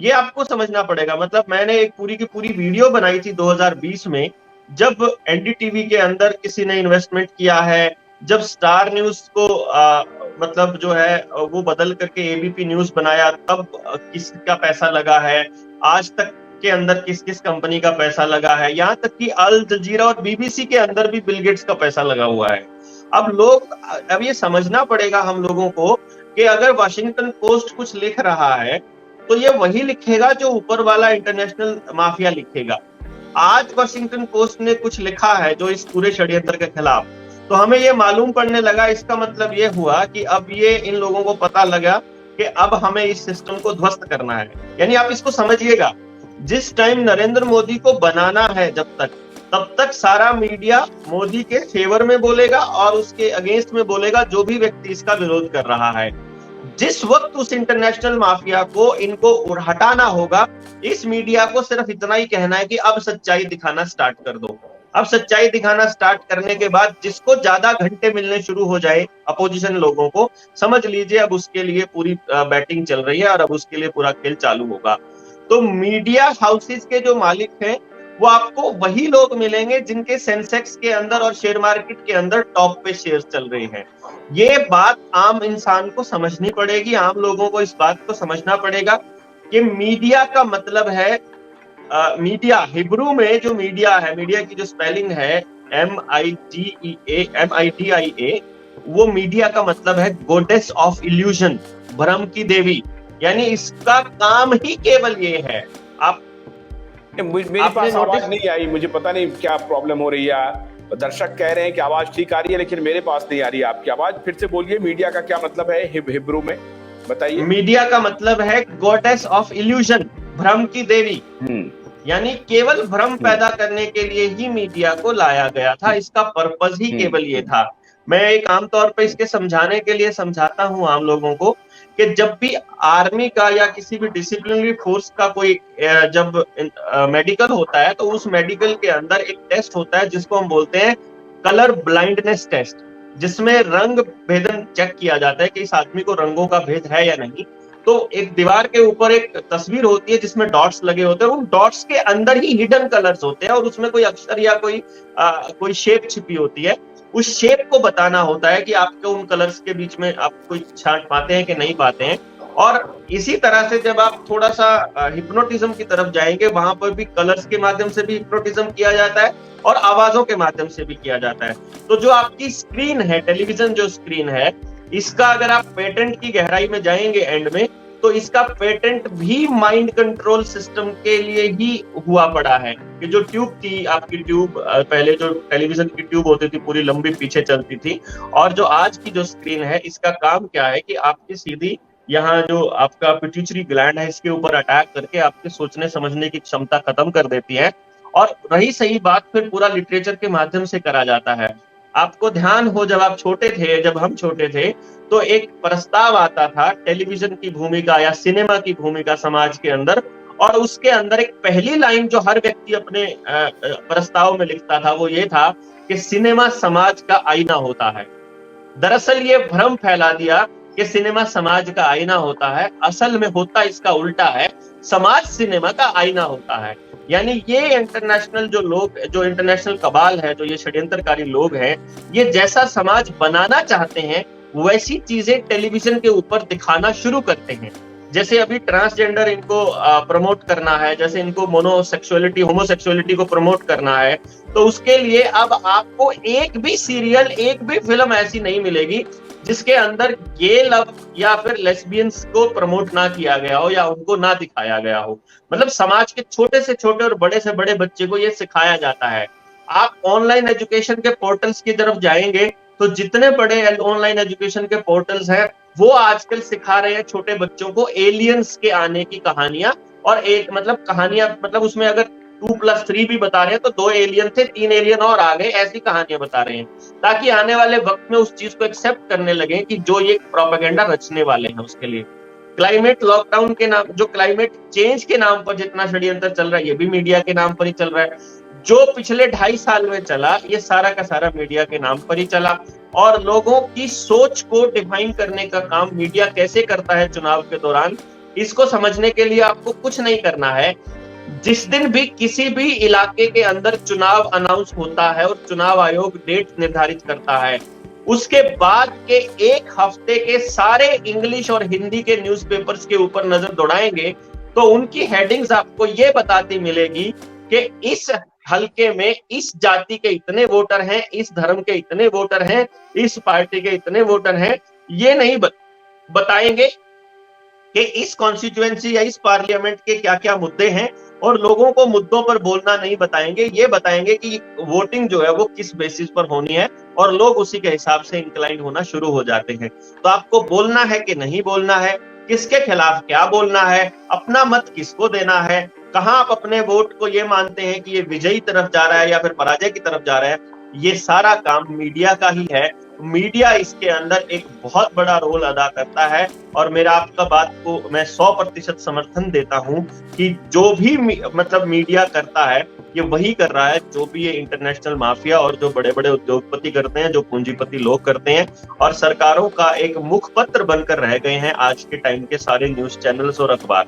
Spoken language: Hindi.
ये आपको समझना पड़ेगा। मतलब मैंने एक पूरी की पूरी वीडियो बनाई थी 2020 में, जब एनडीटीवी के अंदर किसी ने इन्वेस्टमेंट किया है, जब स्टार न्यूज को मतलब जो है वो बदल करके एबीपी न्यूज बनाया, तब किसका पैसा लगा है, आज तक के अंदर किस किस कंपनी का पैसा लगा है, यहाँ तक कि अल जजीरा और बीबीसी के अंदर भी बिल गेट्स का पैसा लगा हुआ है। अब ये समझना पड़ेगा हम लोगों को कि अगर वाशिंगटन पोस्ट कुछ लिख रहा है तो ये वही लिखेगा जो ऊपर वाला इंटरनेशनल माफिया लिखेगा। आज वाशिंगटन पोस्ट ने कुछ लिखा है जो इस पूरे षड्यंत्र के खिलाफ, तो हमें ये मालूम पड़ने लगा, इसका मतलब ये हुआ कि अब ये इन लोगों को पता लगा कि अब हमें इस सिस्टम को ध्वस्त करना है। यानी आप इसको समझिएगा, जिस टाइम नरेंद्र मोदी को बनाना है तब तक सारा मीडिया मोदी के फेवर में बोलेगा और उसके अगेंस्ट में बोलेगा जो भी व्यक्ति इसका विरोध कर रहा है। जिस वक्त उस इंटरनेशनल माफिया को इनको हटाना होगा, इस मीडिया को सिर्फ इतना ही कहना है कि अब सच्चाई दिखाना स्टार्ट कर दो। अब सच्चाई दिखाना स्टार्ट करने के बाद जिसको ज्यादा घंटे मिलने शुरू हो जाए अपोजिशन लोगों को, समझ लीजिए अब उसके लिए पूरी बैटिंग चल रही है और अब उसके लिए पूरा खेल चालू होगा। तो मीडिया हाउसेस के जो मालिक हैं वो आपको वही लोग मिलेंगे जिनके सेंसेक्स के अंदर और शेयर मार्केट के अंदर टॉप पे शेयर चल रहे हैं। ये बात आम इंसान को समझनी पड़ेगी, आम लोगों को इस बात को समझना पड़ेगा कि मीडिया का मतलब है मीडिया, हिब्रू में जो मीडिया है, मीडिया की जो स्पेलिंग है MIDIA, वो मीडिया का मतलब है गॉडेस ऑफ इल्यूजन, भ्रम की देवी। यानी इसका काम ही केवल ये है। आप मेरे पास आवाज नहीं आई, मुझे पता नहीं क्या प्रॉब्लम हो रही है। दर्शक कह रहे हैं कि आवाज ठीक आ रही है लेकिन मेरे पास नहीं आ रही है आपकी आवाज। फिर से बोलिए, मीडिया का क्या मतलब है हिब्रू में, बताइए। मीडिया का मतलब है गॉडेस ऑफ इल्यूजन, भ्रम की देवी। यानी केवल भ्रम पैदा करने के लिए ही मीडिया को लाया गया था, इसका पर्पस ही केवल ये था। मैं एक आमतौर पर इसके समझाने के लिए समझाता हूं आम लोगों को कि जब भी आर्मी का या किसी भी डिसिप्लिनरी फोर्स का कोई जब मेडिकल होता है तो उस मेडिकल के अंदर एक टेस्ट होता है जिसको हम बोलते हैं कलर ब्लाइंडनेस टेस्ट, जिसमें रंग भेदन चेक किया जाता है कि इस आदमी को रंगों का भेद है या नहीं। तो एक दीवार के ऊपर एक तस्वीर होती है जिसमें डॉट्स लगे होते हैं, उन डॉट्स के अंदर ही हिडन कलर्स होते हैं और उसमें कोई अक्षर या कोई शेप छिपी होती है। उस शेप को बताना होता है कि आपको उन कलर्स के बीच में आप कोई छांट पाते हैं कि नहीं पाते हैं। और इसी तरह से जब आप थोड़ा सा हिप्नोटिज्म की तरफ जाएंगे, वहां पर भी कलर्स के माध्यम से भी हिप्नोटिज्म किया जाता है और आवाजों के माध्यम से भी किया जाता है। तो जो आपकी स्क्रीन है, टेलीविजन जो स्क्रीन है, इसका अगर आप पेटेंट की गहराई में जाएंगे एंड में, तो इसका पेटेंट भी माइंड कंट्रोल सिस्टम के लिए ही हुआ पड़ा है। कि जो ट्यूब थी आपकी, ट्यूब पहले जो टेलीविजन की ट्यूब होती थी पूरी लंबी पीछे चलती थी, और जो आज की जो स्क्रीन है इसका काम क्या है कि आपकी सीधी यहाँ जो आपका पिट्यूटरी ग्लैंड है इसके ऊपर अटैक करके आपके सोचने समझने की क्षमता खत्म कर देती है। और रही सही बात, फिर पूरा लिटरेचर के माध्यम से करा जाता है। आपको ध्यान हो, जब आप छोटे थे, जब हम छोटे थे, तो एक प्रस्ताव आता था टेलीविजन की भूमिका या सिनेमा की भूमिका समाज के अंदर, और उसके अंदर एक पहली लाइन जो हर व्यक्ति अपने प्रस्ताव में लिखता था वो ये था कि सिनेमा समाज का आईना होता है। दरअसल ये भ्रम फैला दिया कि सिनेमा समाज का आईना होता है, असल में होता इसका उल्टा है, समाज सिनेमा का आईना होता है। यानी ये इंटरनेशनल जो लोग, जो इंटरनेशनल कबाल है, जो ये षड्यंत्रकारी लोग हैं, ये जैसा समाज बनाना चाहते हैं वैसी चीजें टेलीविजन के ऊपर दिखाना शुरू करते हैं। जैसे अभी ट्रांसजेंडर इनको प्रमोट करना है, जैसे इनको मोनोसेक्सुअलिटी, होमोसेक्सुअलिटी को प्रमोट करना है, तो उसके लिए अब आपको एक भी सीरियल, एक भी फिल्म ऐसी नहीं मिलेगी जिसके अंदर गे लव या फिर लेस्बियंस को प्रमोट ना किया गया हो या उनको ना दिखाया गया हो। मतलब समाज के छोटे से छोटे और बड़े से बड़े बच्चे को ये सिखाया जाता है। आप ऑनलाइन एजुकेशन के पोर्टल्स की तरफ जाएंगे तो जितने बड़े ऑनलाइन एजुकेशन के पोर्टल्स हैं वो आजकल सिखा रहे हैं छोटे बच्चों को एलियंस के आने की कहानियां, और एक मतलब कहानियां, मतलब उसमें अगर 2+3 भी बता रहे हैं तो 2 एलियन थे, 3 एलियन और आ गए, ऐसी कहानियां बता रहे हैं, ताकि आने वाले वक्त में उस चीज को एक्सेप्ट करने लगे कि जो ये प्रोपेगेंडा रचने वाले हैं उसके लिए। क्लाइमेट लॉकडाउन के नाम, जो क्लाइमेट चेंज के नाम पर जितना षड्यंत्र चल रहा है ये भी मीडिया के नाम पर ही चल रहा है। जो पिछले 2.5 साल में चला ये सारा का सारा मीडिया के नाम पर ही चला, और लोगों की सोच को डिफाइन करने का काम मीडिया कैसे करता है चुनाव के दौरान, इसको समझने के लिए आपको कुछ नहीं करना है। जिस दिन भी किसी भी इलाके के अंदर चुनाव अनाउंस होता है और चुनाव आयोग डेट निर्धारित करता है, उसके बाद के एक हफ्ते के सारे इंग्लिश और हिंदी के न्यूज़पेपर्स के ऊपर नजर दौड़ाएंगे तो उनकी हेडिंग्स आपको ये बताती मिलेगी कि इस हलके में इस जाति के इतने वोटर हैं, इस धर्म के इतने वोटर हैं, इस पार्टी के इतने वोटर हैं। ये नहीं बताएंगे कि इस कॉन्स्टिट्यूएंसी या इस पार्लियामेंट के क्या क्या मुद्दे हैं, और लोगों को मुद्दों पर बोलना नहीं बताएंगे। ये बताएंगे कि वोटिंग जो है वो किस बेसिस पर होनी है, और लोग उसी के हिसाब से इंक्लाइन होना शुरू हो जाते हैं। तो आपको बोलना है कि नहीं बोलना है, किसके खिलाफ क्या बोलना है, अपना मत किसको देना है, कहां आप अपने वोट को ये मानते हैं कि ये विजयी तरफ जा रहा है या फिर पराजय की तरफ जा रहा है, ये सारा काम मीडिया का ही है। मीडिया इसके अंदर एक बहुत बड़ा रोल अदा करता है, और मेरा आपका बात को मैं 100% समर्थन देता हूं कि जो भी मतलब मीडिया करता है ये वही कर रहा है जो भी ये इंटरनेशनल माफिया और जो बड़े बड़े उद्योगपति करते हैं, जो पूंजीपति लोग करते हैं, और सरकारों का एक मुखपत्र बनकर रह गए हैं आज के टाइम के सारे न्यूज चैनल्स और अखबार।